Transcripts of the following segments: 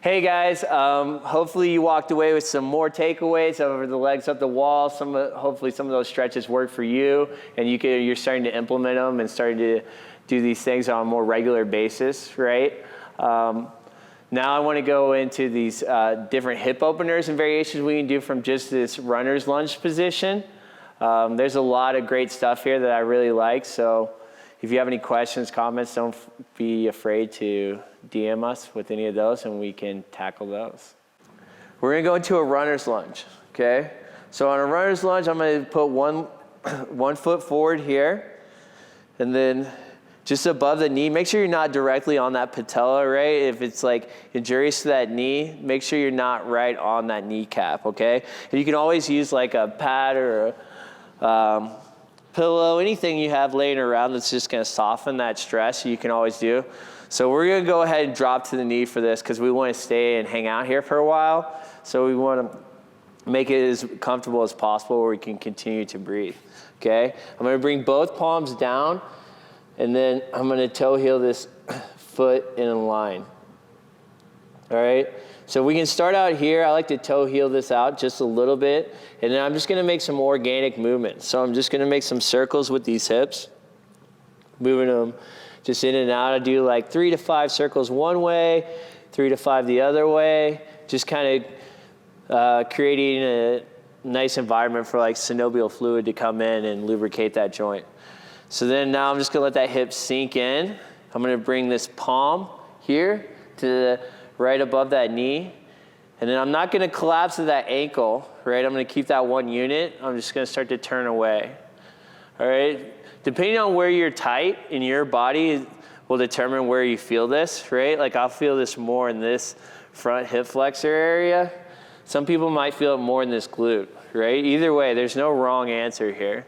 Hey guys, hopefully you walked away with some more takeaways over the legs up the wall. Hopefully some of those stretches work for you, and you're starting to implement them and starting to do these things on a more regular basis, right? Now I want to go into these different hip openers and variations we can do from just this runner's lunge position. There's a lot of great stuff here that I really like, so if you have any questions, comments, don't be afraid to DM us with any of those and we can tackle those. We're gonna go into a runner's lunge, okay? So on a runner's lunge, I'm gonna put one foot forward here, and then just above the knee, make sure you're not directly on that patella, right? If it's like injurious to that knee, make sure you're not right on that kneecap, okay? And you can always use like a pad or a pillow, anything you have laying around that's just gonna soften that stress, you can always do. So we're gonna go ahead and drop to the knee for this because we wanna stay and hang out here for a while. So we wanna make it as comfortable as possible where we can continue to breathe, okay? I'm gonna bring both palms down, and then I'm gonna toe heel this foot in a line, all right? So we can start out here. I like to toe heel this out just a little bit, and then I'm just gonna make some organic movement. So I'm just gonna make some circles with these hips, moving them just in and out. I do like 3 to 5 circles one way, 3 to 5 the other way, just kind of creating a nice environment for like synovial fluid to come in and lubricate that joint. So then now I'm just gonna let that hip sink in. I'm gonna bring this palm here to the right above that knee. And then I'm not gonna collapse at that ankle, right? I'm gonna keep that one unit. I'm just gonna start to turn away, all right? Depending on where you're tight in your body will determine where you feel this, right? Like I'll feel this more in this front hip flexor area. Some people might feel it more in this glute, right? Either way, there's no wrong answer here.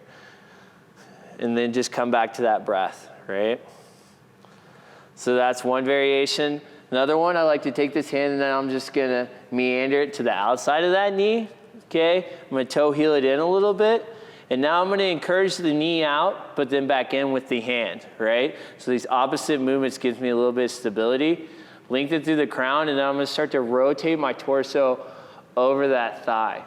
And then just come back to that breath, right? So that's one variation. Another one, I like to take this hand and then I'm just gonna meander it to the outside of that knee, okay? I'm gonna toe heel it in a little bit. And now I'm gonna encourage the knee out, but then back in with the hand, right? So these opposite movements gives me a little bit of stability. Lengthen through the crown, and then I'm gonna start to rotate my torso over that thigh,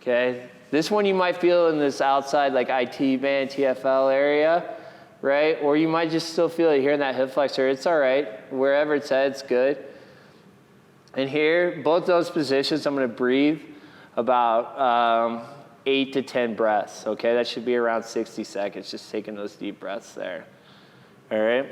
okay? This one you might feel in this outside like IT band, TFL area, right? Or you might just still feel it here in that hip flexor. It's all right, wherever it's at, it's good. And here, both those positions, I'm gonna breathe about 8 to 10 breaths, okay? That should be around 60 seconds, just taking those deep breaths there, all right?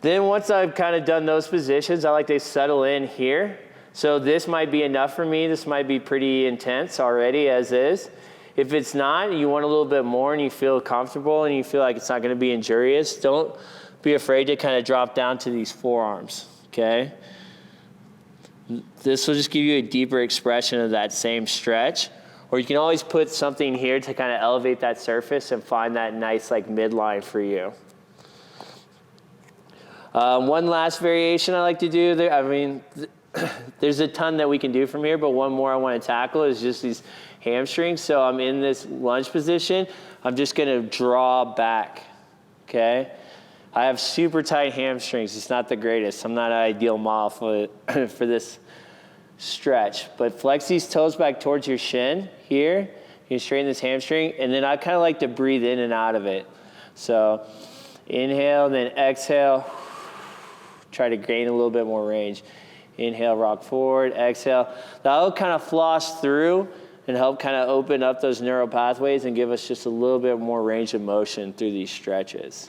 Then once I've kind of done those positions, I like to settle in here. So this might be enough for me. This might be pretty intense already as is. If it's not, you want a little bit more and you feel comfortable and you feel like it's not gonna be injurious, don't be afraid to kind of drop down to these forearms, okay? This will just give you a deeper expression of that same stretch. Or you can always put something here to kind of elevate that surface and find that nice like midline for you. One last variation I like to do, there's a ton that we can do from here, but one more I want to tackle is just these hamstrings. So I'm in this lunge position. I'm just gonna draw back, okay? I have super tight hamstrings. It's not the greatest. I'm not an ideal model for this stretch, but flex these toes back towards your shin here. You can straighten this hamstring, and then I kind of like to breathe in and out of it. So inhale, then exhale. Try to gain a little bit more range. Inhale, rock forward, exhale. That'll kind of floss through and help kind of open up those neural pathways and give us just a little bit more range of motion through these stretches.